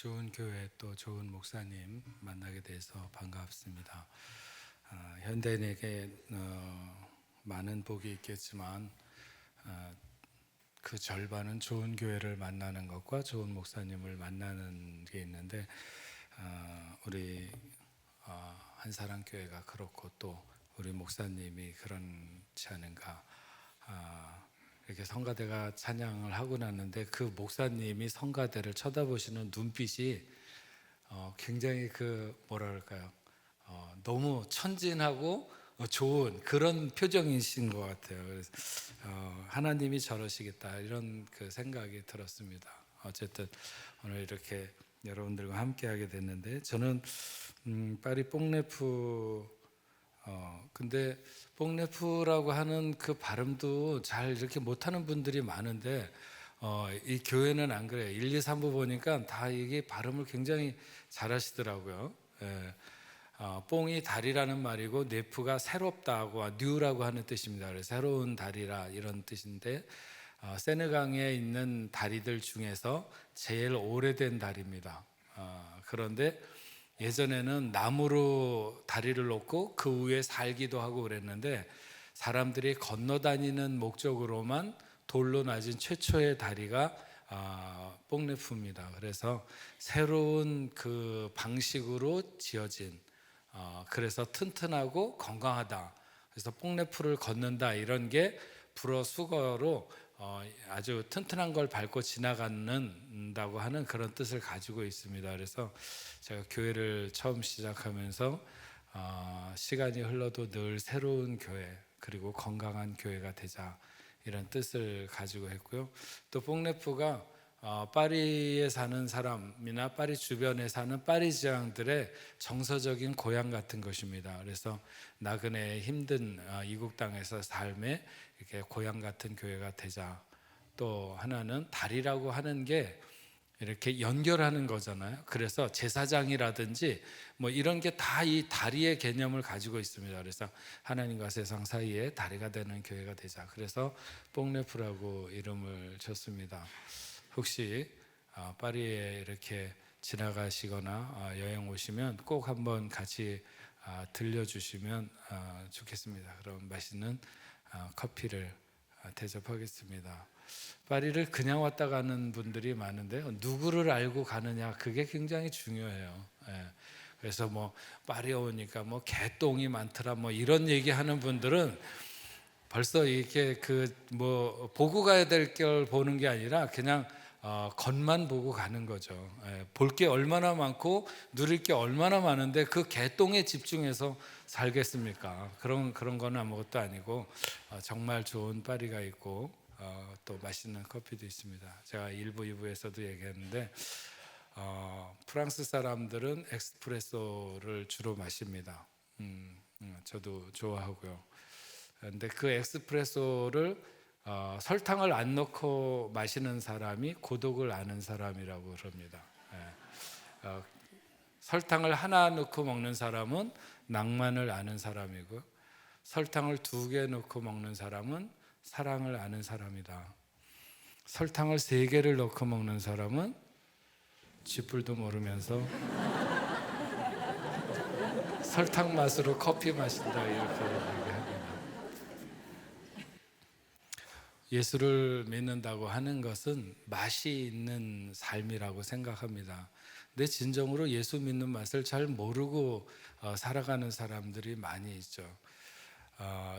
좋은 교회 또 좋은 목사님 만나게 돼서 반갑습니다. 현대인에게 많은 복이 있겠지만 그 절반은 좋은 교회를 만나는 것과 좋은 목사님을 만나는 게 있는데 우리 한사랑교회가 그렇고 또 우리 목사님이 그렇지 않은가. 이렇게 성가대가 찬양을 하고 났는데 그 목사님이 성가대를 쳐다보시는 눈빛이 굉장히 뭐랄까요, 너무 천진하고 좋은 그런 표정이신 것 같아요. 그래서 하나님이 저러시겠다 이런 그 생각이 들었습니다. 어쨌든 오늘 이렇게 여러분들과 함께하게 됐는데 저는 파리 뽕네프 근데 뽕네프라고 하는 그 발음도 잘 이렇게 못하는 분들이 많은데 이 교회는 안 그래요. 1, 2, 3부 보니까 다 이게 발음을 굉장히 잘하시더라고요. 예. 뽕이 다리라는 말이고 네프가 새롭다고 뉴라고 하는 뜻입니다. 그래서 새로운 다리라 이런 뜻인데 세느강에 있는 다리들 중에서 제일 오래된 다리입니다. 그런데 예전에는 나무로 다리를 놓고 그 위에 살기도 하고 그랬는데 사람들이 건너다니는 목적으로만 돌로 낮은 최초의 다리가 뽕네프입니다. 그래서 새로운 그 방식으로 지어진 그래서 튼튼하고 건강하다. 그래서 뽕네프를 걷는다 이런 게 불어 수거로 아주 튼튼한 걸 밟고 지나간다고 하는 그런 뜻을 가지고 있습니다. 그래서 제가 교회를 처음 시작하면서 시간이 흘러도 늘 새로운 교회 그리고 건강한 교회가 되자 이런 뜻을 가지고 했고요. 또 뽕네프가 파리에 사는 사람이나 파리 주변에 사는 파리지앙들의 정서적인 고향 같은 것입니다. 그래서 나그네 힘든 이국 땅에서 삶의 이렇게 고향 같은 교회가 되자. 또 하나는 다리라고 하는 게 이렇게 연결하는 거잖아요. 그래서 제사장이라든지 뭐 이런 게 다 이 다리의 개념을 가지고 있습니다. 그래서 하나님과 세상 사이에 다리가 되는 교회가 되자. 그래서 뽕네프라고 이름을 줬습니다. 혹시 파리에 이렇게 지나가시거나 여행 오시면 꼭 한번 같이 들려주시면 좋겠습니다. 그럼 맛있는 커피를 대접하겠습니다. 파리를 그냥 왔다 가는 분들이 많은데 누구를 알고 가느냐 그게 굉장히 중요해요. 그래서 뭐 파리에 오니까 뭐 개똥이 많더라 뭐 이런 얘기하는 분들은 벌써 이렇게 뭐 보고 가야 될 걸 보는 게 아니라 그냥 겉만 보고 가는 거죠. 볼 게 얼마나 많고 누릴 게 얼마나 많은데 그 개똥에 집중해서 살겠습니까? 그런 건 아무것도 아니고 정말 좋은 파리가 있고 또 맛있는 커피도 있습니다. 제가 1부, 2부에서도 얘기했는데 프랑스 사람들은 에스프레소를 주로 마십니다. 저도 좋아하고요. 근데 그 에스프레소를 설탕을 안 넣고 마시는 사람이 고독을 아는 사람이라고 그럽니다. 설탕을 하나 넣고 먹는 사람은 낭만을 아는 사람이고 설탕을 2개 넣고 먹는 사람은 사랑을 아는 사람이다. 설탕을 3개를 넣고 먹는 사람은 쥐뿔도 모르면서 설탕 맛으로 커피 마신다 이렇게 얘기합니다. 예수를 믿는다고 하는 것은 맛이 있는 삶이라고 생각합니다. 근데 진정으로 예수 믿는 맛을 잘 모르고 살아가는 사람들이 많이 있죠.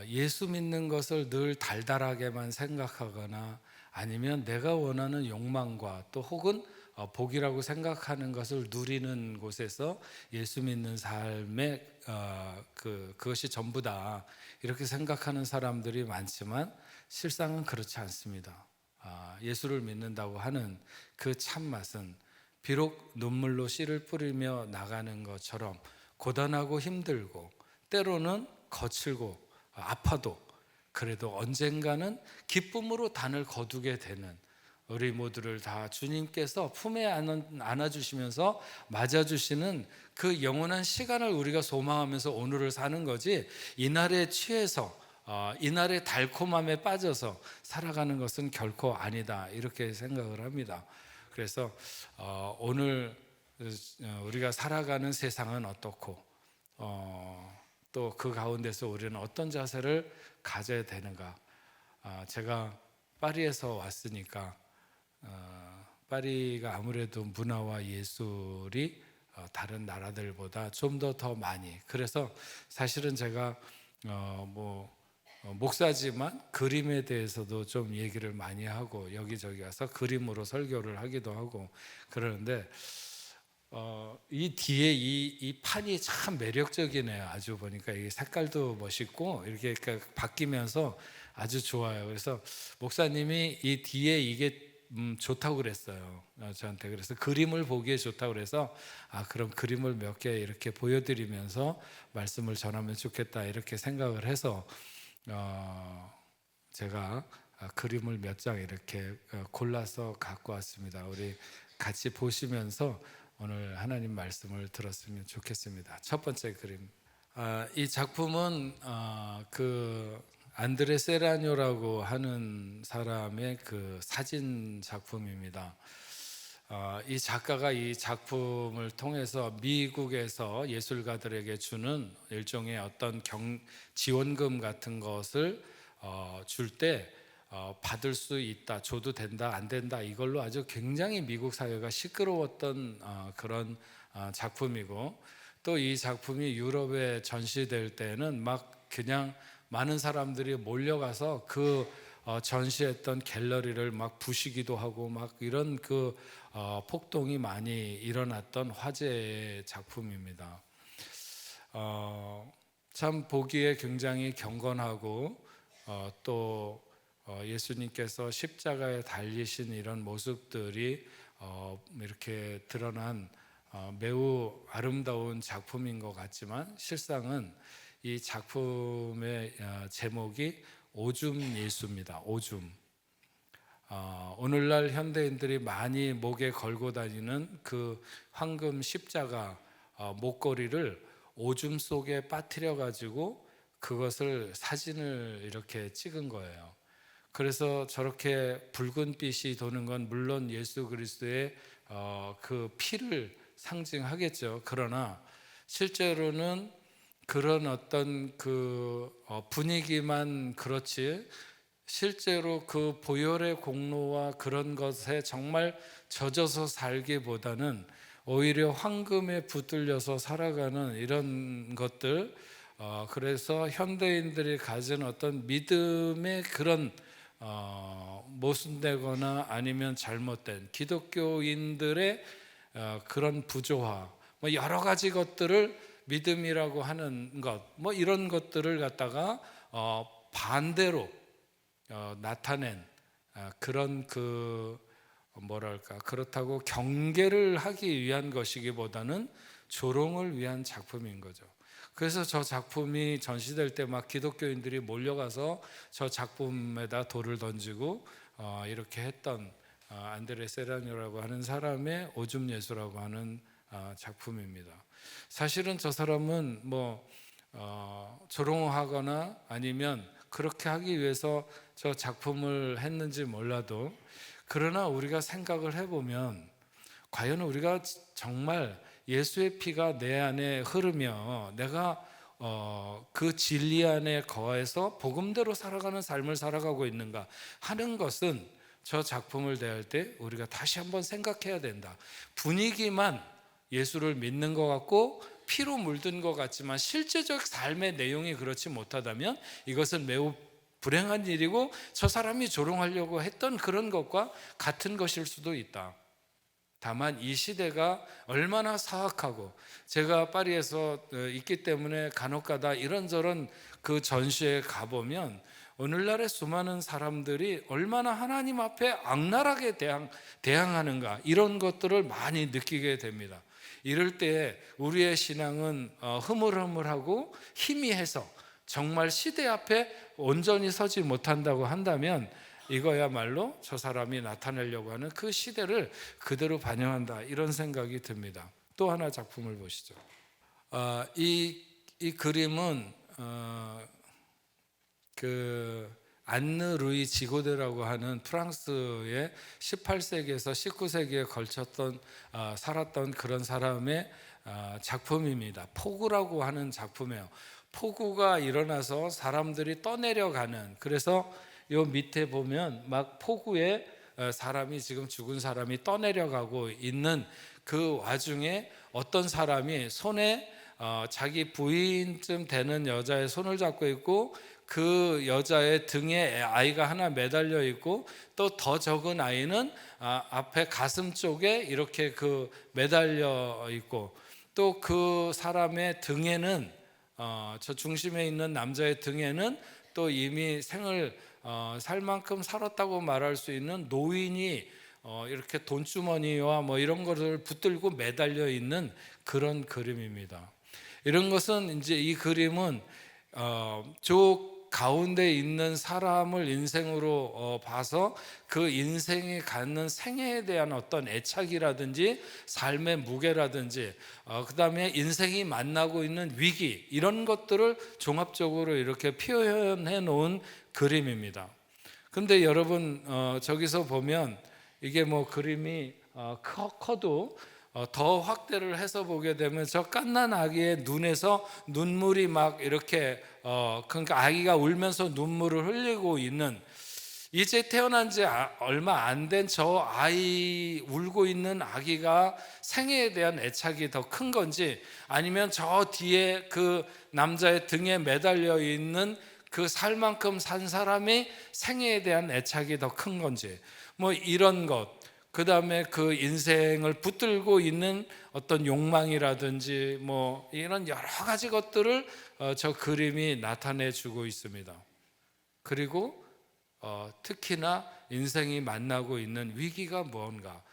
예수 믿는 것을 늘 달달하게만 생각하거나 아니면 내가 원하는 욕망과 또 혹은 복이라고 생각하는 것을 누리는 곳에서 예수 믿는 삶의 그것이 전부다 이렇게 생각하는 사람들이 많지만 실상은 그렇지 않습니다. 예수를 믿는다고 하는 그 참맛은 비록 눈물로 씨를 뿌리며 나가는 것처럼 고단하고 힘들고 때로는 거칠고 아파도 그래도 언젠가는 기쁨으로 단을 거두게 되는 우리 모두를 다 주님께서 품에 안아주시면서 맞아주시는 그 영원한 시간을 우리가 소망하면서 오늘을 사는 거지 이날에 취해서 이날의 달콤함에 빠져서 살아가는 것은 결코 아니다 이렇게 생각을 합니다. 그래서 오늘 우리가 살아가는 세상은 어떻고 또 그 가운데서 우리는 어떤 자세를 가져야 되는가. 제가 파리에서 왔으니까 파리가 아무래도 문화와 예술이 다른 나라들보다 좀 더 많이, 그래서 사실은 제가 목사지만 그림에 대해서도 좀 얘기를 많이 하고 여기저기 가서 그림으로 설교를 하기도 하고 그러는데 이 뒤에 이 판이 참 매력적이네요. 아주 보니까 이 색깔도 멋있고 이렇게 바뀌면서 아주 좋아요. 그래서 목사님이 이 뒤에 이게 좋다고 그랬어요. 저한테. 그래서 그림을 보기에 좋다고 그래서 그럼 그림을 몇 개 이렇게 보여드리면서 말씀을 전하면 좋겠다 이렇게 생각을 해서 제가 그림을 몇 장 이렇게 골라서 갖고 왔습니다. 우리 같이 보시면서 오늘 하나님 말씀을 들었으면 좋겠습니다. 첫 번째 그림. 이 작품은 그 안드레 세라뇨라고 하는 사람의 그 사진 작품입니다. 이 작가가 이 작품을 통해서 미국에서 예술가들에게 주는 일종의 어떤 지원금 같은 것을 줄 때 받을 수 있다, 줘도 된다, 안 된다, 이걸로 아주 굉장히 미국 사회가 시끄러웠던 그런 작품이고, 또 이 작품이 유럽에 전시될 때는 막 그냥 많은 사람들이 몰려가서 그 전시했던 갤러리를 막 부시기도 하고 막 이런 그 폭동이 많이 일어났던 화제의 작품입니다. 참 보기에 굉장히 경건하고 또 예수님께서 십자가에 달리신 이런 모습들이 이렇게 드러난 매우 아름다운 작품인 것 같지만, 실상은 이 작품의 제목이 오줌 예수입니다. 오줌. 오늘날 현대인들이 많이 목에 걸고 다니는 그 황금 십자가 목걸이를 오줌 속에 빠뜨려 가지고 그것을 사진을 이렇게 찍은 거예요. 그래서 저렇게 붉은 빛이 도는 건 물론 예수 그리스도의 그 피를 상징하겠죠. 그러나 실제로는 그런 어떤 그 분위기만 그렇지, 실제로 그 보혈의 공로와 그런 것에 정말 젖어서 살기보다는 오히려 황금에 붙들려서 살아가는 이런 것들, 그래서 현대인들이 가진 어떤 믿음의 그런 모순되거나 아니면 잘못된 기독교인들의 그런 부조화, 뭐 여러 가지 것들을 믿음이라고 하는 것, 뭐 이런 것들을 갖다가 반대로 나타낸 그런 그 뭐랄까, 그렇다고 경계를 하기 위한 것이기보다는 조롱을 위한 작품인 거죠. 그래서 저 작품이 전시될 때 막 기독교인들이 몰려가서 저 작품에다 돌을 던지고 이렇게 했던 안드레 세라뇨라고 하는 사람의 오줌 예수라고 하는 작품입니다. 사실은 저 사람은 뭐 조롱하거나 아니면 그렇게 하기 위해서 저 작품을 했는지 몰라도, 그러나 우리가 생각을 해보면 과연 우리가 정말 예수의 피가 내 안에 흐르며 내가 그 진리 안에 거해서 복음대로 살아가는 삶을 살아가고 있는가 하는 것은 저 작품을 대할 때 우리가 다시 한번 생각해야 된다. 분위기만 예수를 믿는 것 같고 피로 물든 것 같지만 실제적 삶의 내용이 그렇지 못하다면 이것은 매우 불행한 일이고 저 사람이 조롱하려고 했던 그런 것과 같은 것일 수도 있다. 다만 이 시대가 얼마나 사악하고, 제가 파리에서 있기 때문에 간혹가다 이런저런 그 전시에 가보면 오늘날의 수많은 사람들이 얼마나 하나님 앞에 악랄하게 대항하는가, 이런 것들을 많이 느끼게 됩니다. 이럴 때 우리의 신앙은 흐물흐물하고 희미해서 정말 시대 앞에 온전히 서지 못한다고 한다면 이거야말로 저 사람이 나타내려고 하는 그 시대를 그대로 반영한다, 이런 생각이 듭니다. 또 하나 작품을 보시죠. 이 그림은 그 안느 루이 지고데라고 하는 프랑스의 18세기에서 19세기에 걸쳤던 살았던 그런 사람의 작품입니다. 폭우라고 하는 작품이에요. 폭우가 일어나서 사람들이 떠내려가는, 그래서 요 밑에 보면 막 폭우에 사람이, 지금 죽은 사람이 떠내려가고 있는 그 와중에 어떤 사람이 손에 자기 부인쯤 되는 여자의 손을 잡고 있고, 그 여자의 등에 아이가 하나 매달려 있고, 또 더 적은 아이는 앞에 가슴 쪽에 이렇게 그 매달려 있고, 또 그 사람의 등에는 저 중심에 있는 남자의 등에는 또 이미 생을 살 만큼 살았다고 말할 수 있는 노인이 이렇게 돈주머니와 뭐 이런 것을 붙들고 매달려 있는 그런 그림입니다. 이런 것은 이제 이 그림은 저 가운데 있는 사람을 인생으로 봐서 그 인생이 갖는 생애에 대한 어떤 애착이라든지 삶의 무게라든지 그 다음에 인생이 만나고 있는 위기, 이런 것들을 종합적으로 이렇게 표현해 놓은 그림입니다. 근데 여러분 저기서 보면 이게 뭐 그림이 커도 더 확대를 해서 보게 되면 저 갓난 아기의 눈에서 눈물이 막 이렇게 그러니까 아기가 울면서 눈물을 흘리고 있는, 이제 태어난 지 얼마 안 된 저 아이, 울고 있는 아기가 생애에 대한 애착이 더 큰 건지, 아니면 저 뒤에 그 남자의 등에 매달려 있는 그 살 만큼 산 사람의 생애에 대한 애착이 더 큰 건지, 뭐 이런 것, 그 다음에 그 인생을 붙들고 있는 어떤 욕망이라든지 뭐 이런 여러 가지 것들을 저 그림이 나타내 주고 있습니다. 그리고 특히나 인생이 만나고 있는 위기가 뭔가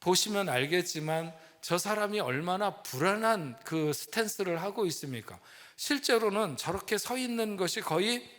보시면 알겠지만, 저 사람이 얼마나 불안한 그 스탠스를 하고 있습니까? 실제로는 저렇게 서 있는 것이 거의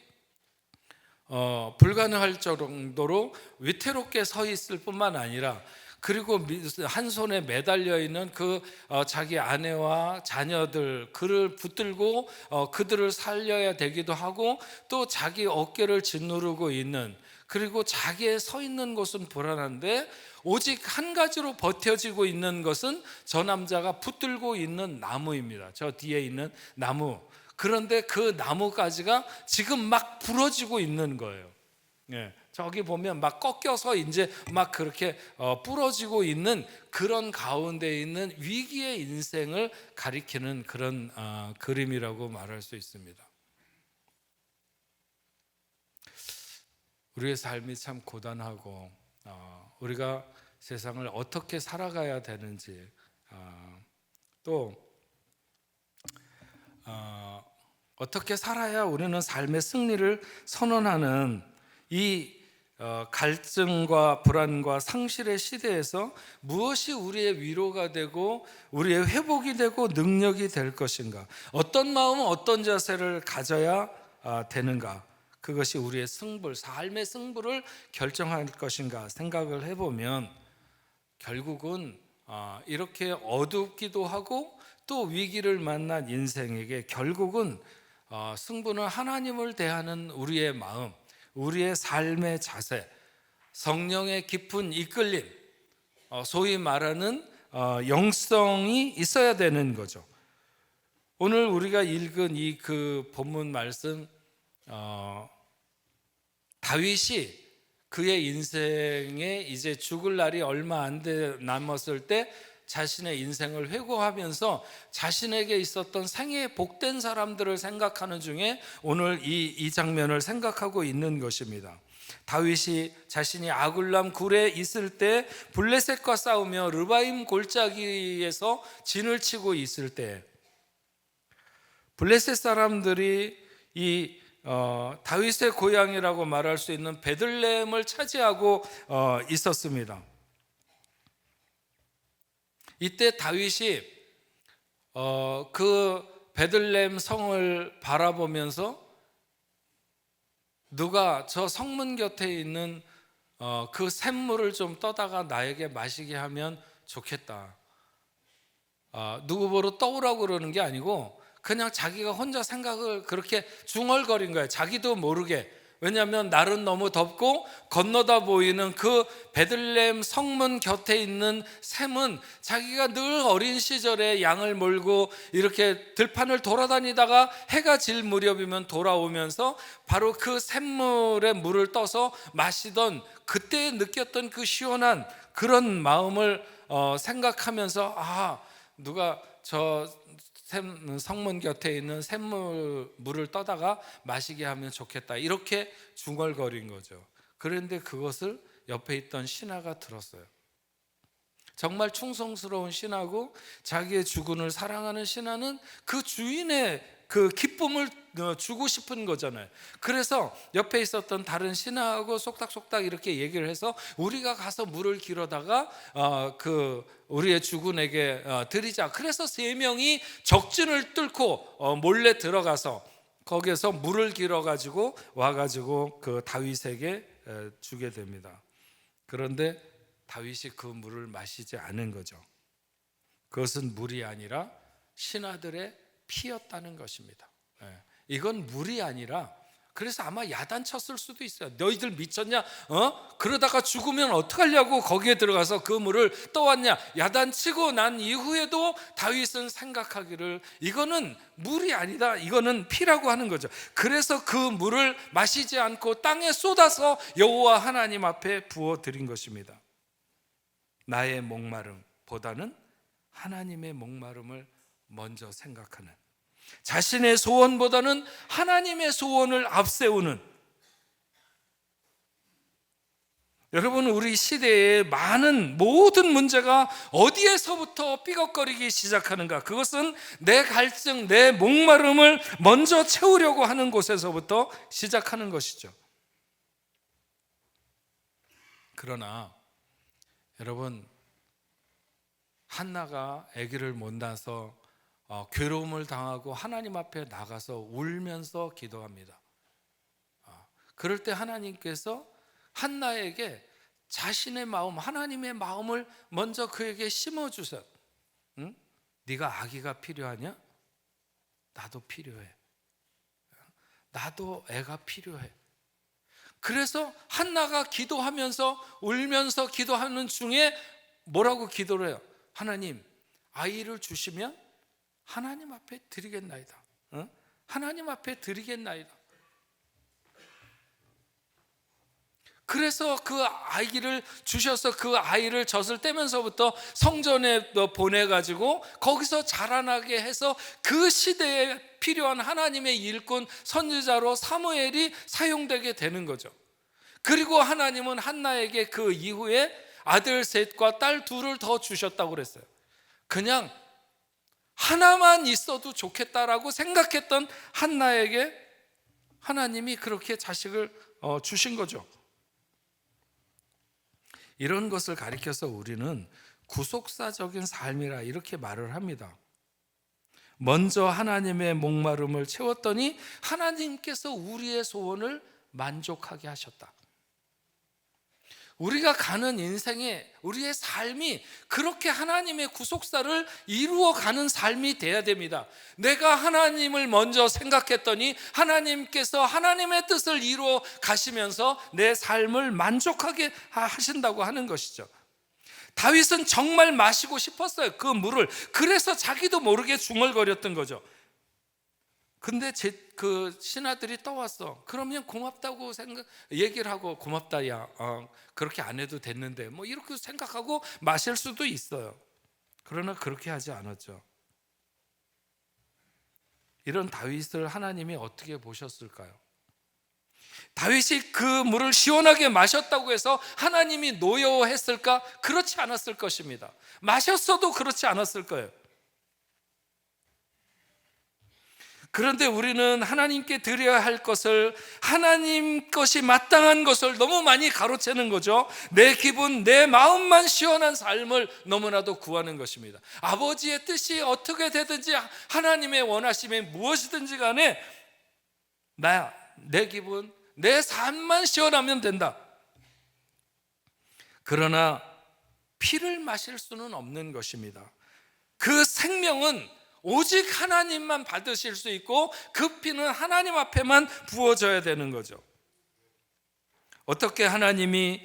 불가능할 정도로 위태롭게 서 있을 뿐만 아니라, 그리고 한 손에 매달려 있는 그 자기 아내와 자녀들, 그를 붙들고 그들을 살려야 되기도 하고, 또 자기 어깨를 짓누르고 있는, 그리고 자기의 서 있는 곳은 불안한데 오직 한 가지로 버텨지고 있는 것은 저 남자가 붙들고 있는 나무입니다. 저 뒤에 있는 나무. 그런데 그 나무가지가 지금 막 부러지고 있는 거예요. 예, 저기 보면 막 꺾여서 이제 막 그렇게 부러지고 있는 그런 가운데 있는 위기의 인생을 가리키는 그런 그림이라고 말할 수 있습니다. 우리의 삶이 참 고단하고 우리가 세상을 어떻게 살아가야 되는지, 또 어떻게 살아야 우리는 삶의 승리를 선언하는 이 갈증과 불안과 상실의 시대에서 무엇이 우리의 위로가 되고 우리의 회복이 되고 능력이 될 것인가, 어떤 마음, 어떤 자세를 가져야 되는가, 그것이 우리의 승부, 삶의 승부를 결정할 것인가 생각을 해보면, 결국은 이렇게 어둡기도 하고 또 위기를 만난 인생에게 결국은 승부는 하나님을 대하는 우리의 마음, 우리의 삶의 자세, 성령의 깊은 이끌림, 소위 말하는 영성이 있어야 되는 거죠. 오늘 우리가 읽은 이 그 본문 말씀, 다윗이 그의 인생에 이제 죽을 날이 얼마 안 남았을 때 자신의 인생을 회고하면서 자신에게 있었던 생애에 복된 사람들을 생각하는 중에 오늘 이 장면을 생각하고 있는 것입니다. 다윗이 자신이 아굴람 굴에 있을 때 블레셋과 싸우며 르바임 골짜기에서 진을 치고 있을 때, 블레셋 사람들이 이 다윗의 고향이라고 말할 수 있는 베들레헴을 차지하고 있었습니다. 이때 다윗이 그 베들레헴 성을 바라보면서 누가 저 성문 곁에 있는 그 샘물을 좀 떠다가 나에게 마시게 하면 좋겠다. 누구 보러 떠오라고 그러는 게 아니고 그냥 자기가 혼자 생각을 그렇게 중얼거린 거예요. 자기도 모르게 왜냐하면 날은 너무 덥고 건너다 보이는 그 베들레헴 성문 곁에 있는 샘은 자기가 늘 어린 시절에 양을 몰고 이렇게 들판을 돌아다니다가 해가 질 무렵이면 돌아오면서 바로 그 샘물에 물을 떠서 마시던 그때 느꼈던 그 시원한 그런 마음을 생각하면서 누가 저 성문 곁에 있는 물을 떠다가 마시게 하면 좋겠다, 이렇게 중얼거린 거죠. 그런데 그것을 옆에 있던 신하가 들었어요. 정말 충성스러운 신하고 자기의 주군을 사랑하는 신하는 그 주인의 그 기쁨을 주고 싶은 거잖아요. 그래서 옆에 있었던 다른 신하하고 속닥속닥 이렇게 얘기를 해서 우리가 가서 물을 길어다가 우리의 주군에게 드리자. 그래서 3명이 적진을 뚫고 몰래 들어가서 거기에서 물을 길어 가지고 와가지고 그 다윗에게 주게 됩니다. 그런데 다윗이 그 물을 마시지 않은 거죠. 그것은 물이 아니라 신하들의 피였다는 것입니다. 이건 물이 아니라, 그래서 아마 야단쳤을 수도 있어요. 너희들 미쳤냐? 그러다가 죽으면 어떡하려고 거기에 들어가서 그 물을 떠왔냐? 야단치고 난 이후에도 다윗은 생각하기를 이거는 물이 아니다, 이거는 피라고 하는 거죠. 그래서 그 물을 마시지 않고 땅에 쏟아서 여호와 하나님 앞에 부어드린 것입니다. 나의 목마름보다는 하나님의 목마름을 먼저 생각하는, 자신의 소원보다는 하나님의 소원을 앞세우는. 여러분, 우리 시대의 많은 모든 문제가 어디에서부터 삐걱거리기 시작하는가? 그것은 내 갈증, 내 목마름을 먼저 채우려고 하는 곳에서부터 시작하는 것이죠. 그러나 여러분, 한나가 아기를 못 낳아서 괴로움을 당하고 하나님 앞에 나가서 울면서 기도합니다. 그럴 때 하나님께서 한나에게 자신의 마음, 하나님의 마음을 먼저 그에게 심어주세요. 응? 네가 아기가 필요하냐? 나도 필요해. 나도 애가 필요해. 그래서 한나가 기도하면서 울면서 기도하는 중에 뭐라고 기도를 해요? 하나님, 아이를 주시면 하나님 앞에 드리겠나이다. 하나님 앞에 드리겠나이다. 그래서 그 아이를 주셔서 그 아이를 젖을 떼면서부터 성전에 보내가지고 거기서 자라나게 해서 그 시대에 필요한 하나님의 일꾼 선지자로 사무엘이 사용되게 되는 거죠. 그리고 하나님은 한나에게 그 이후에 아들 셋과 딸 둘을 더 주셨다고 그랬어요. 그냥 하나만 있어도 좋겠다라고 생각했던 한나에게 하나님이 그렇게 자식을 주신 거죠. 이런 것을 가리켜서 우리는 구속사적인 삶이라 이렇게 말을 합니다. 먼저 하나님의 목마름을 채웠더니 하나님께서 우리의 소원을 만족하게 하셨다. 우리가 가는 인생에 우리의 삶이 그렇게 하나님의 구속사를 이루어가는 삶이 돼야 됩니다. 내가 하나님을 먼저 생각했더니 하나님께서 하나님의 뜻을 이루어 가시면서 내 삶을 만족하게 하신다고 하는 것이죠. 다윗은 정말 마시고 싶었어요, 그 물을. 그래서 자기도 모르게 중얼거렸던 거죠. 근데 그 신하들이 떠왔어. 그러면 고맙다고 얘기를 하고, 고맙다, 야, 그렇게 안 해도 됐는데, 뭐 이렇게 생각하고 마실 수도 있어요. 그러나 그렇게 하지 않았죠. 이런 다윗을 하나님이 어떻게 보셨을까요? 다윗이 그 물을 시원하게 마셨다고 해서 하나님이 노여워했을까? 그렇지 않았을 것입니다. 마셨어도 그렇지 않았을 거예요. 그런데 우리는 하나님께 드려야 할 것을, 하나님 것이 마땅한 것을 너무 많이 가로채는 거죠. 내 기분, 내 마음만 시원한 삶을 너무나도 구하는 것입니다. 아버지의 뜻이 어떻게 되든지, 하나님의 원하심이 무엇이든지 간에 내 기분, 내 삶만 시원하면 된다. 그러나 피를 마실 수는 없는 것입니다. 그 생명은 오직 하나님만 받으실 수 있고 그 피는 하나님 앞에만 부어져야 되는 거죠. 어떻게 하나님이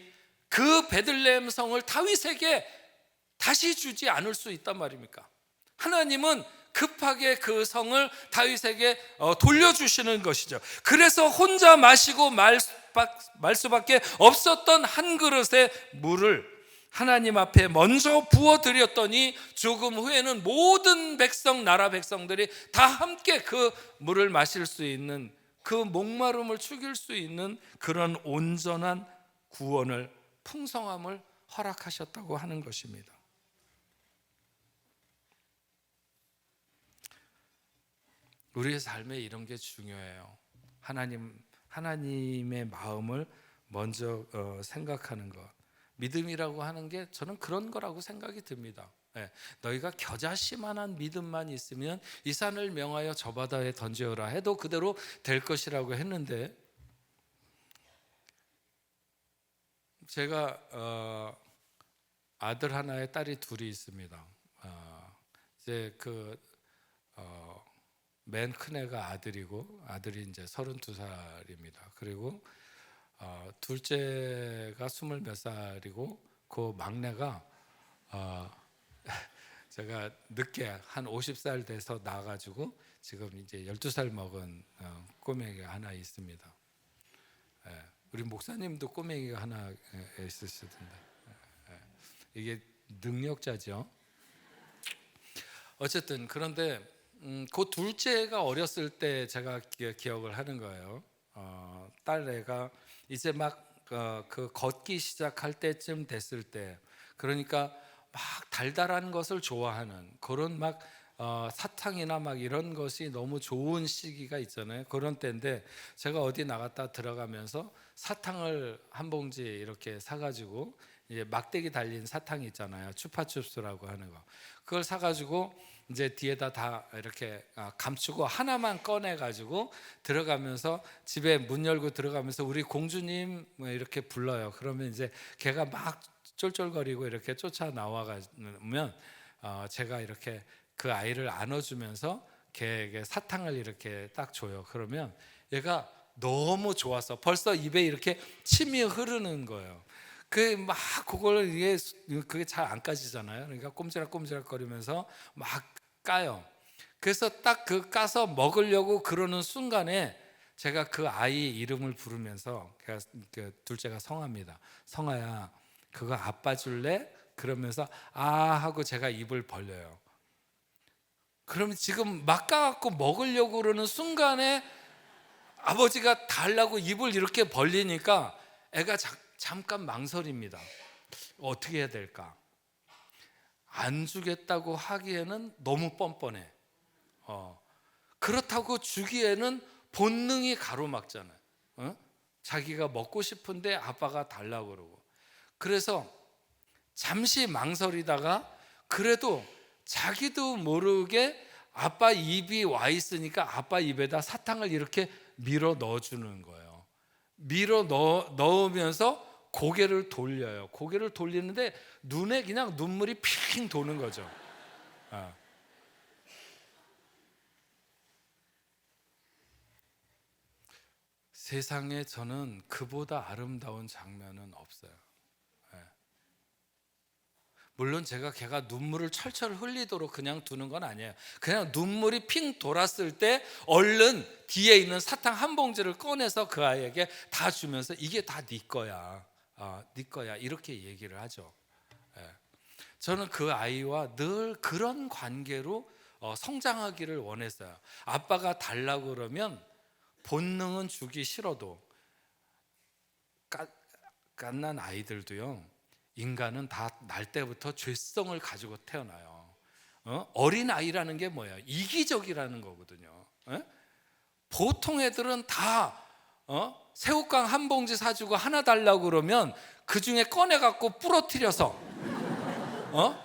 그 베들레헴 성을 다윗에게 다시 주지 않을 수 있단 말입니까? 하나님은 급하게 그 성을 다윗에게 돌려주시는 것이죠. 그래서 혼자 마시고 말 수밖에 없었던 한 그릇의 물을 하나님 앞에 먼저 부어드렸더니 조금 후에는 모든 백성, 나라 백성들이 다 함께 그 물을 마실 수 있는, 그 목마름을 죽일 수 있는 그런 온전한 구원을, 풍성함을 허락하셨다고 하는 것입니다. 우리의 삶에 이런 게 중요해요. 하나님의 마음을 먼저 생각하는 것. 믿음이라고 하는 게 저는 그런 거라고 생각이 듭니다. 너희가 겨자씨만한 믿음만 있으면 이 산을 명하여 저 바다에 던져라 해도 그대로 될 것이라고 했는데, 제가 아들 하나에 딸이 둘이 있습니다. 이제 맨 큰애가 아들이고, 아들이 이제 32살입니다. 그리고 둘째가 20몇 살이고, 그 막내가 제가 늦게 한 50살 돼서 나가지고 지금 이제 12살 먹은 꼬맹이가 하나 있습니다. 우리 목사님도 꼬맹이가 하나 있으시던데, 이게 능력자죠. 어쨌든 그런데 그 둘째가 어렸을 때 제가 기억을 하는 거예요. 딸애가 이제 막 그 걷기 시작할 때쯤 됐을 때, 그러니까 막 달달한 것을 좋아하는 그런 막 사탕이나 막 이런 것이 너무 좋은 시기가 있잖아요. 그런 때인데 제가 어디 나갔다 들어가면서 사탕을 한 봉지 이렇게 사가지고, 이제 막대기 달린 사탕이 있잖아요. 추파춥스라고 하는 거. 그걸 사가지고 이제 뒤에다 다 이렇게 감추고 하나만 꺼내가지고 들어가면서, 집에 문 열고 들어가면서 우리 공주님 뭐 이렇게 불러요. 그러면 이제 걔가 막 쫄쫄거리고 이렇게 쫓아 나와가면 제가 이렇게 그 아이를 안아주면서 걔에게 사탕을 이렇게 딱 줘요. 그러면 얘가 너무 좋아서 벌써 입에 이렇게 침이 흐르는 거예요. 막 그걸 그게 잘 안 까지잖아요. 그러니까 꼼지락꼼지락 거리면서 막 까요. 그래서 딱 그 까서 먹으려고 그러는 순간에 제가 그 아이 이름을 부르면서, 그 둘째가 성아입니다. 성아야, 그거 아빠 줄래? 그러면서 아 하고 제가 입을 벌려요. 그러면 지금 막 까갖고 먹으려고 그러는 순간에 아버지가 달라고 입을 이렇게 벌리니까 애가 잠깐 망설입니다. 어떻게 해야 될까? 안 주겠다고 하기에는 너무 뻔뻔해. 그렇다고 주기에는 본능이 가로막잖아요. 자기가 먹고 싶은데 아빠가 달라고 그러고. 그래서 잠시 망설이다가 그래도 자기도 모르게 아빠 입이 와 있으니까 아빠 입에다 사탕을 이렇게 밀어 넣어주는 거예요. 밀어 넣으면서 고개를 돌려요. 고개를 돌리는데 눈에 그냥 눈물이 핑 도는 거죠. 세상에 저는 그보다 아름다운 장면은 없어요. 물론 제가 걔가 눈물을 철철 흘리도록 그냥 두는 건 아니에요. 그냥 눈물이 핑 돌았을 때 얼른 뒤에 있는 사탕 한 봉지를 꺼내서 그 아이에게 다 주면서 이게 다 네 거야, 네 거야, 이렇게 얘기를 하죠. 저는 그 아이와 늘 그런 관계로 성장하기를 원했어요. 아빠가 달라고 그러면 본능은 주기 싫어도, 갓난 아이들도요, 인간은 다 날 때부터 죄성을 가지고 태어나요. 어린 아이라는 게 뭐예요? 이기적이라는 거거든요. 보통 애들은 다 새우깡 한 봉지 사주고 하나 달라고 그러면 그 중에 꺼내 갖고 부러뜨려서,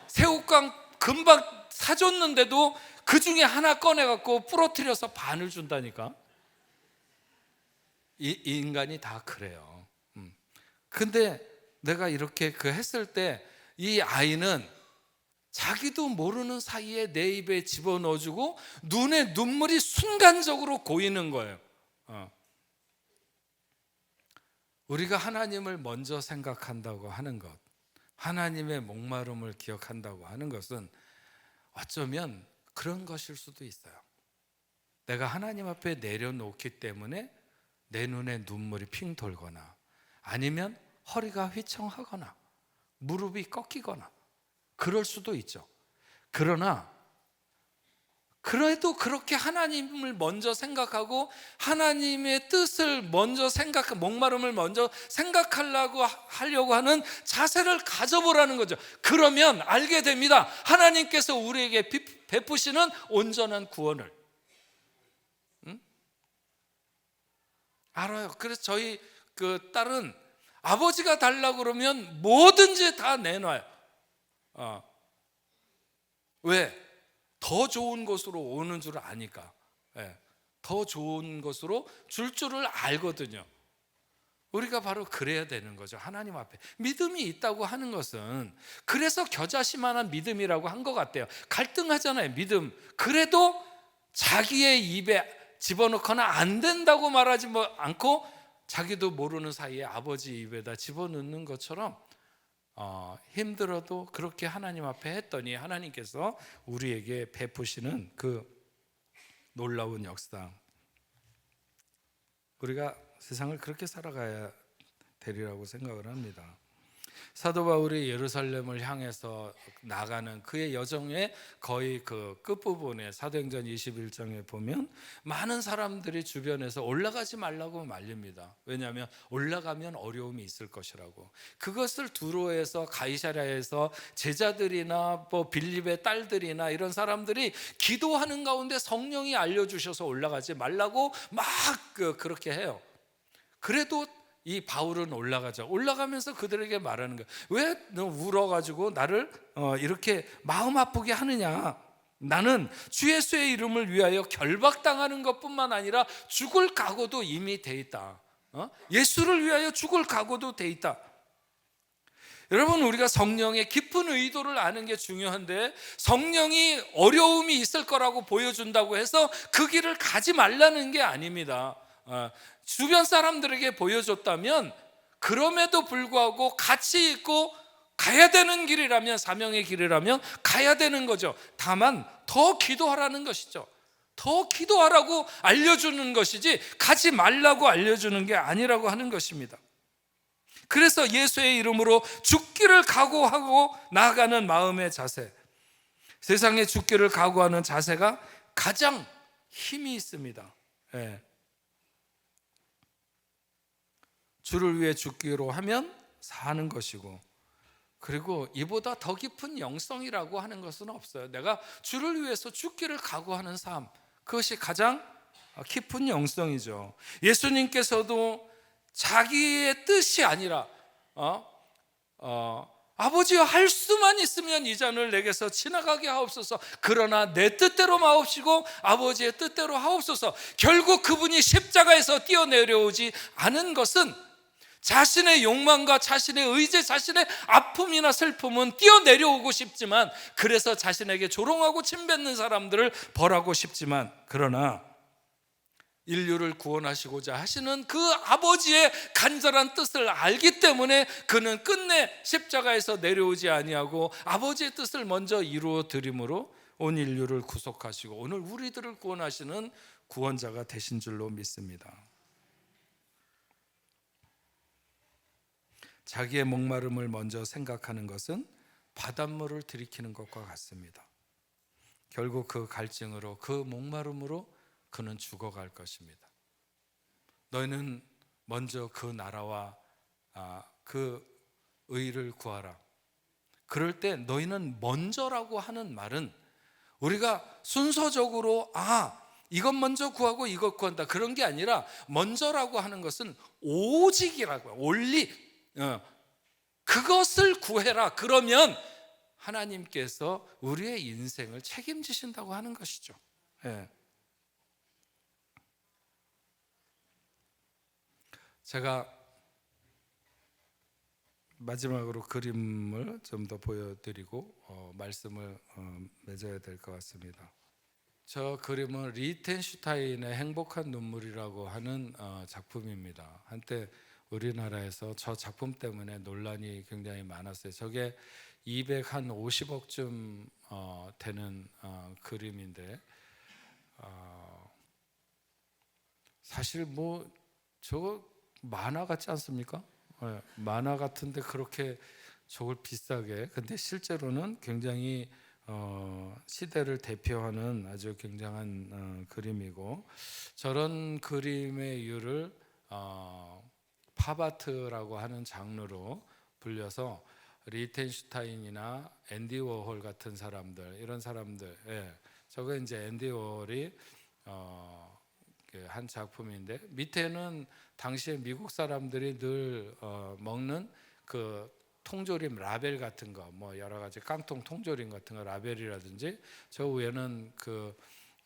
새우깡 금방 사줬는데도 그 중에 하나 꺼내 갖고 부러뜨려서 반을 준다니까. 이 인간이 다 그래요. 근데 내가 이렇게 했을 때 이 아이는 자기도 모르는 사이에 내 입에 집어넣어주고 눈에 눈물이 순간적으로 고이는 거예요. 우리가 하나님을 먼저 생각한다고 하는 것, 하나님의 목마름을 기억한다고 하는 것은 어쩌면 그런 것일 수도 있어요. 내가 하나님 앞에 내려놓기 때문에 내 눈에 눈물이 핑 돌거나, 아니면 허리가 휘청하거나 무릎이 꺾이거나 그럴 수도 있죠. 그러나 그래도 그렇게 하나님을 먼저 생각하고 하나님의 뜻을 먼저 목마름을 먼저 하려고 하는 자세를 가져보라는 거죠. 그러면 알게 됩니다. 하나님께서 우리에게 베푸시는 온전한 구원을. 알아요. 그래서 저희 그 딸은 아버지가 달라고 그러면 뭐든지 다 내놔요. 왜? 더 좋은 것으로 오는 줄 아니까. 더 좋은 것으로 줄 줄을 알거든요. 우리가 바로 그래야 되는 거죠. 하나님 앞에 믿음이 있다고 하는 것은 그래서 겨자씨만한 믿음이라고 한 것 같아요. 갈등하잖아요, 믿음. 그래도 자기의 입에 집어넣거나 안 된다고 말하지 않고 자기도 모르는 사이에 아버지 입에다 집어넣는 것처럼 힘들어도 그렇게 하나님 앞에 했더니 하나님께서 우리에게 베푸시는 그 놀라운 역사, 우리가 세상을 그렇게 살아가야 되리라고 생각을 합니다. 사도 바울이 예루살렘을 향해서 나가는 그의 여정의 거의 그 끝부분에 사도행전 21장에 보면 많은 사람들이 주변에서 올라가지 말라고 말립니다. 왜냐하면 올라가면 어려움이 있을 것이라고. 그것을 두로에서 가이사랴에서 제자들이나 빌립의 딸들이나 이런 사람들이 기도하는 가운데 성령이 알려주셔서 올라가지 말라고 막 그렇게 해요. 그래도 이 바울은 올라가면서 그들에게 말하는 거예요. 왜 너 울어가지고 나를 이렇게 마음 아프게 하느냐? 나는 주 예수의 이름을 위하여 결박당하는 것뿐만 아니라 죽을 각오도 이미 돼 있다. 예수를 위하여 죽을 각오도 돼 있다. 여러분, 우리가 성령의 깊은 의도를 아는 게 중요한데, 성령이 어려움이 있을 거라고 보여준다고 해서 그 길을 가지 말라는 게 아닙니다. 주변 사람들에게 보여줬다면 그럼에도 불구하고 같이 있고 가야 되는 길이라면, 사명의 길이라면 가야 되는 거죠. 다만 더 기도하라는 것이죠. 더 기도하라고 알려주는 것이지 가지 말라고 알려주는 게 아니라고 하는 것입니다. 그래서 예수의 이름으로 죽기를 각오하고 나아가는 마음의 자세, 세상에 죽기를 각오하는 자세가 가장 힘이 있습니다. 주를 위해 죽기로 하면 사는 것이고, 그리고 이보다 더 깊은 영성이라고 하는 것은 없어요. 내가 주를 위해서 죽기를 각오하는 삶, 그것이 가장 깊은 영성이죠. 예수님께서도 자기의 뜻이 아니라 아버지여, 할 수만 있으면 이 잔을 내게서 지나가게 하옵소서, 그러나 내 뜻대로 마옵시고 아버지의 뜻대로 하옵소서. 결국 그분이 십자가에서 뛰어내려오지 않은 것은 자신의 욕망과 자신의 의지, 자신의 아픔이나 슬픔은 뛰어내려오고 싶지만, 그래서 자신에게 조롱하고 침뱉는 사람들을 벌하고 싶지만, 그러나 인류를 구원하시고자 하시는 그 아버지의 간절한 뜻을 알기 때문에 그는 끝내 십자가에서 내려오지 아니하고 아버지의 뜻을 먼저 이루어 드림으로 온 인류를 구속하시고 오늘 우리들을 구원하시는 구원자가 되신 줄로 믿습니다. 자기의 목마름을 먼저 생각하는 것은 바닷물을 들이키는 것과 같습니다. 결국 그 갈증으로, 그 목마름으로 그는 죽어갈 것입니다. 너희는 먼저 그 나라와 그 의를 구하라. 그럴 때 너희는 먼저라고 하는 말은 우리가 순서적으로 이것 먼저 구하고 이것 구한다, 그런 게 아니라 먼저라고 하는 것은 오직이라고요. 올리, 그것을 구해라. 그러면 하나님께서 우리의 인생을 책임지신다고 하는 것이죠. 제가 마지막으로 그림을 좀 더 보여드리고 말씀을 맺어야 될 것 같습니다. 저 그림은 리텐슈타인의 행복한 눈물이라고 하는 작품입니다. 한때 우리나라에서 저 작품 때문에 논란이 굉장히 많았어요. 저게 250억쯤 되는 그림인데 사실 뭐 저거 만화 같지 않습니까? 만화 같은데 그렇게 저걸 비싸게, 근데 실제로는 굉장히 시대를 대표하는 아주 굉장한 그림이고, 저런 그림의 이유를 팝아트라고 하는 장르로 불려서 리텐슈타인이나 앤디 워홀 같은 사람들, 이런 사람들, 저거 이제 앤디 워홀이 한 작품인데, 밑에는 당시에 미국 사람들이 늘 먹는 그 통조림 라벨 같은 거, 뭐 여러 가지 깡통 통조림 같은 거 라벨이라든지, 저 위에는 그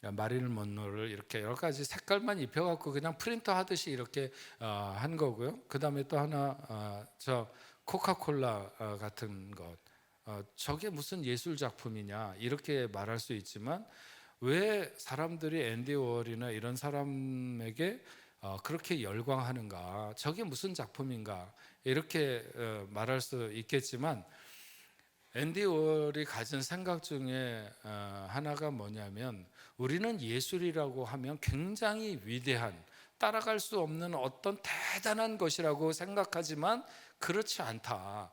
마릴린 먼로를 이렇게 여러 가지 색깔만 입혀갖고 그냥 프린터 하듯이 이렇게 한 거고요. 그 다음에 또 하나 저 코카콜라 같은 것, 저게 무슨 예술 작품이냐 이렇게 말할 수 있지만, 왜 사람들이 앤디 워홀이나 이런 사람에게 그렇게 열광하는가, 저게 무슨 작품인가 이렇게 말할 수 있겠지만, 앤디 워홀이 가진 생각 중에 하나가 뭐냐면, 우리는 예술이라고 하면 굉장히 위대한, 따라갈 수 없는 어떤 대단한 것이라고 생각하지만 그렇지 않다.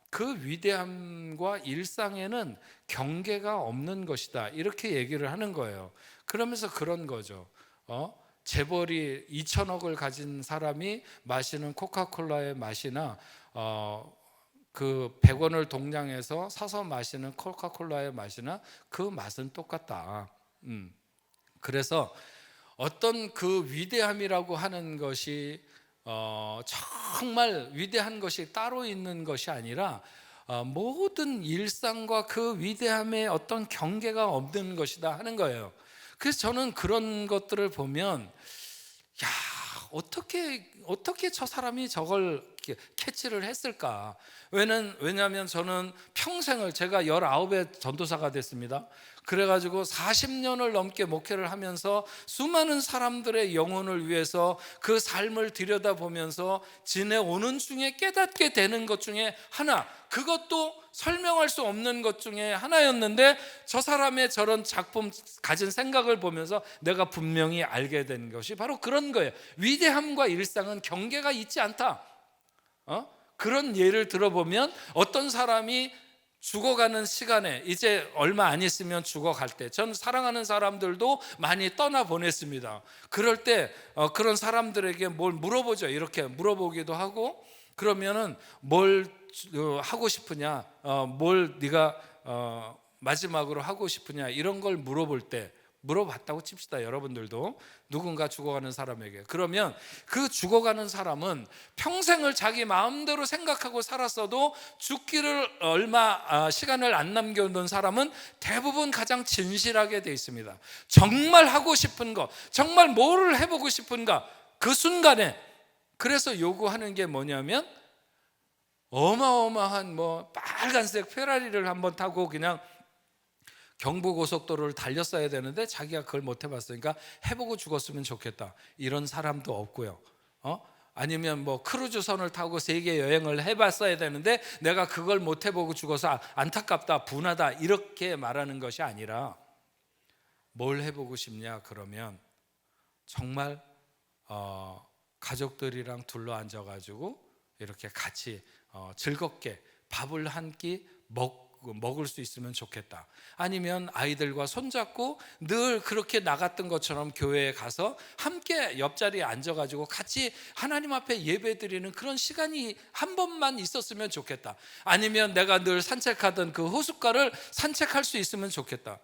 그 위대함과 일상에는 경계가 없는 것이다, 이렇게 얘기를 하는 거예요. 그러면서 그런 거죠. 재벌이 2천억을 가진 사람이 마시는 코카콜라의 맛이나 그 100원을 동량해서 사서 마시는 코카콜라의 맛이나 그 맛은 똑같다. 그래서 어떤 그 위대함이라고 하는 것이 정말 위대한 것이 따로 있는 것이 아니라 모든 일상과 그 위대함에 어떤 경계가 없는 것이다 하는 거예요. 그래서 저는 그런 것들을 보면, 야, 어떻게 저 사람이 저걸 캐치를 했을까? 왜냐하면 저는 평생을, 제가 19의 전도사가 됐습니다. 그래가지고 40년을 넘게 목회를 하면서 수많은 사람들의 영혼을 위해서 그 삶을 들여다보면서 지내오는 중에 깨닫게 되는 것 중에 하나, 그것도 설명할 수 없는 것 중에 하나였는데, 저 사람의 저런 작품 가진 생각을 보면서 내가 분명히 알게 된 것이 바로 그런 거예요. 위대함과 일상은 경계가 있지 않다. 그런 예를 들어보면, 어떤 사람이 죽어가는 시간에, 이제 얼마 안 있으면 죽어갈 때, 전 사랑하는 사람들도 많이 떠나보냈습니다. 그럴 때 그런 사람들에게 뭘 물어보죠. 이렇게 물어보기도 하고, 그러면은 뭘 하고 싶으냐, 뭘 네가 마지막으로 하고 싶으냐, 이런 걸 물어볼 때, 물어봤다고 칩시다. 여러분들도 누군가 죽어가는 사람에게, 그러면 그 죽어가는 사람은 평생을 자기 마음대로 생각하고 살았어도 죽기를 얼마 시간을 안 남겨놓은 사람은 대부분 가장 진실하게 돼 있습니다. 정말 하고 싶은 것, 정말 뭐를 해보고 싶은가, 그 순간에. 그래서 요구하는 게 뭐냐면, 어마어마한 뭐 빨간색 페라리를 한번 타고 그냥 경부고속도로를 달렸어야 되는데 자기가 그걸 못 해봤으니까 해보고 죽었으면 좋겠다, 이런 사람도 없고요. 아니면 뭐 크루즈선을 타고 세계 여행을 해봤어야 되는데 내가 그걸 못 해보고 죽어서 안타깝다, 분하다, 이렇게 말하는 것이 아니라, 뭘 해보고 싶냐 그러면 정말 가족들이랑 둘러 앉아가지고 이렇게 같이 즐겁게 밥을 한 끼 먹을 수 있으면 좋겠다. 아니면 아이들과 손잡고 늘 그렇게 나갔던 것처럼 교회에 가서 함께 옆자리에 앉아가지고 같이 하나님 앞에 예배드리는 그런 시간이 한 번만 있었으면 좋겠다. 아니면 내가 늘 산책하던 그 호숫가를 산책할 수 있으면 좋겠다.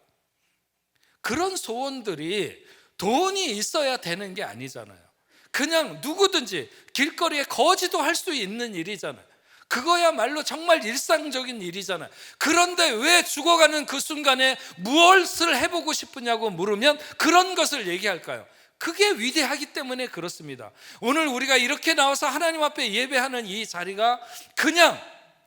그런 소원들이 돈이 있어야 되는 게 아니잖아요. 그냥 누구든지 길거리에 거지도 할 수 있는 일이잖아요. 그거야말로 정말 일상적인 일이잖아요. 그런데 왜 죽어가는 그 순간에 무엇을 해보고 싶으냐고 물으면 그런 것을 얘기할까요? 그게 위대하기 때문에 그렇습니다. 오늘 우리가 이렇게 나와서 하나님 앞에 예배하는 이 자리가 그냥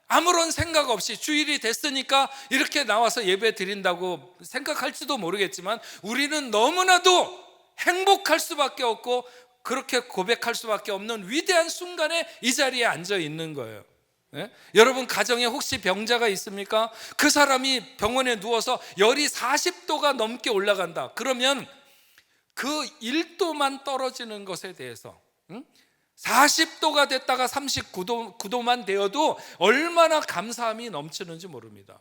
아무런 생각 없이 주일이 됐으니까 이렇게 나와서 예배 드린다고 생각할지도 모르겠지만, 우리는 너무나도 행복할 수밖에 없고 그렇게 고백할 수밖에 없는 위대한 순간에 이 자리에 앉아 있는 거예요. 예? 여러분 가정에 혹시 병자가 있습니까? 그 사람이 병원에 누워서 열이 40도가 넘게 올라간다. 그러면 그 1도만 떨어지는 것에 대해서 40도가 됐다가 39도만 되어도 얼마나 감사함이 넘치는지 모릅니다.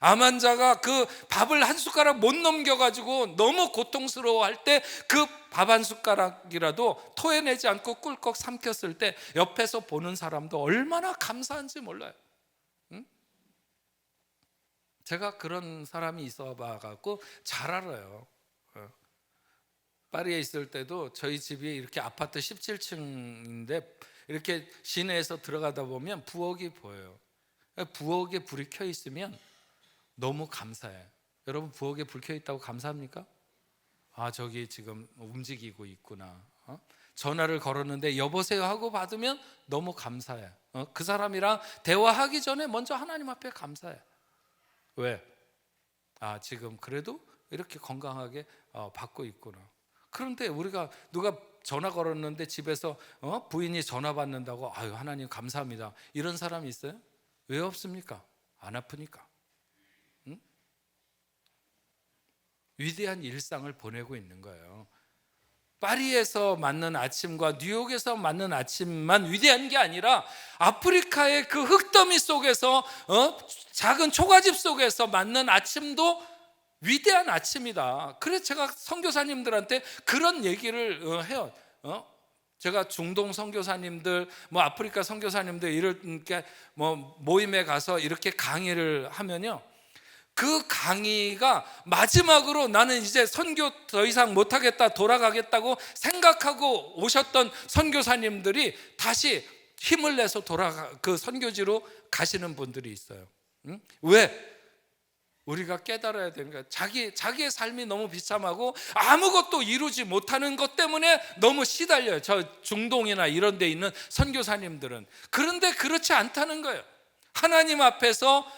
암 환자가 그 밥을 한 숟가락 못 넘겨가지고 너무 고통스러워할 때 그 밥 한 숟가락이라도 토해내지 않고 꿀꺽 삼켰을 때 옆에서 보는 사람도 얼마나 감사한지 몰라요. 제가 그런 사람이 있어 봐갖고 잘 알아요. 파리에 있을 때도 저희 집이 이렇게 아파트 17층인데 이렇게 시내에서 들어가다 보면 부엌이 보여요. 부엌에 불이 켜 있으면 너무 감사해. 여러분 부엌에 불 켜 있다고 감사합니까? 아, 저기 지금 움직이고 있구나. 전화를 걸었는데 여보세요 하고 받으면 너무 감사해. 그 사람이랑 대화하기 전에 먼저 하나님 앞에 감사해. 왜? 아, 지금 그래도 이렇게 건강하게 받고 있구나. 그런데 우리가 누가 전화 걸었는데 집에서 부인이 전화 받는다고 아유 하나님 감사합니다 이런 사람이 있어요? 왜 없습니까? 안 아프니까. 위대한 일상을 보내고 있는 거예요. 파리에서 맞는 아침과 뉴욕에서 맞는 아침만 위대한 게 아니라 아프리카의 그 흙더미 속에서 작은 초가집 속에서 맞는 아침도 위대한 아침이다. 그래서 제가 선교사님들한테 그런 얘기를 해요. 제가 중동 선교사님들, 아프리카 선교사님들 이렇게 모임에 가서 이렇게 강의를 하면요, 그 강의가 마지막으로 나는 이제 선교 더 이상 못하겠다 돌아가겠다고 생각하고 오셨던 선교사님들이 다시 힘을 내서 그 선교지로 가시는 분들이 있어요. 왜? 우리가 깨달아야 되는 거야. 자기의 삶이 너무 비참하고 아무것도 이루지 못하는 것 때문에 너무 시달려요. 저 중동이나 이런 데 있는 선교사님들은. 그런데 그렇지 않다는 거예요. 하나님 앞에서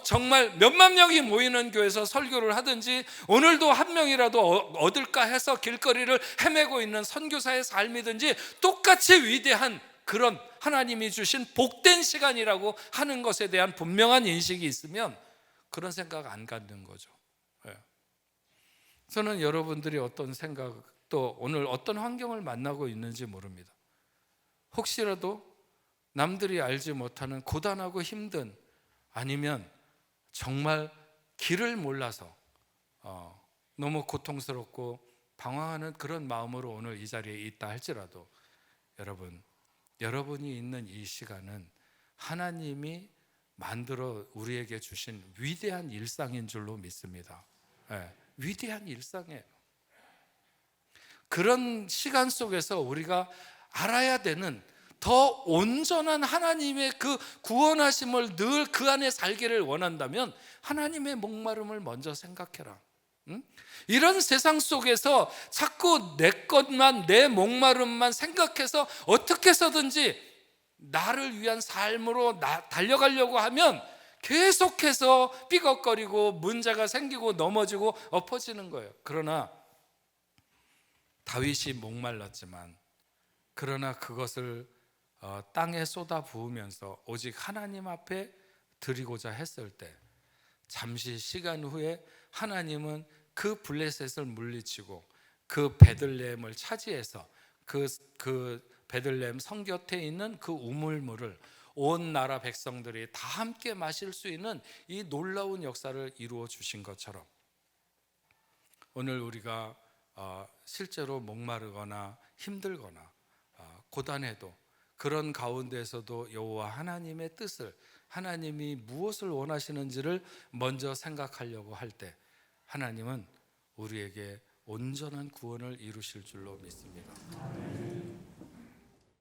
정말 몇만 명이 모이는 교회에서 설교를 하든지 오늘도 한 명이라도 얻을까 해서 길거리를 헤매고 있는 선교사의 삶이든지 똑같이 위대한 그런 하나님이 주신 복된 시간이라고 하는 것에 대한 분명한 인식이 있으면 그런 생각 안 갖는 거죠. 저는 여러분들이 어떤 생각 또 오늘 어떤 환경을 만나고 있는지 모릅니다. 혹시라도 남들이 알지 못하는 고단하고 힘든 아니면 정말 길을 몰라서 너무 고통스럽고 방황하는 그런 마음으로 오늘 이 자리에 있다 할지라도 여러분이 있는 이 시간은 하나님이 만들어 우리에게 주신 위대한 일상인 줄로 믿습니다. 위대한 일상이에요. 그런 시간 속에서 우리가 알아야 되는 더 온전한 하나님의 그 구원하심을 늘 그 안에 살기를 원한다면 하나님의 목마름을 먼저 생각해라. 이런 세상 속에서 자꾸 내 것만, 내 목마름만 생각해서 어떻게 해서든지 나를 위한 삶으로 달려가려고 하면 계속해서 삐걱거리고 문제가 생기고 넘어지고 엎어지는 거예요. 그러나 다윗이 목말랐지만 그러나 그것을 땅에 쏟아 부으면서 오직 하나님 앞에 드리고자 했을 때 잠시 시간 후에 하나님은 그 블레셋을 물리치고 그 베들레헴을 차지해서 그 베들레헴 성 곁에 있는 그 우물물을 온 나라 백성들이 다 함께 마실 수 있는 이 놀라운 역사를 이루어 주신 것처럼 오늘 우리가 실제로 목마르거나 힘들거나 고단해도 그런 가운데에서도 여호와 하나님의 뜻을 하나님이 무엇을 원하시는지를 먼저 생각하려고 할 때 하나님은 우리에게 온전한 구원을 이루실 줄로 믿습니다.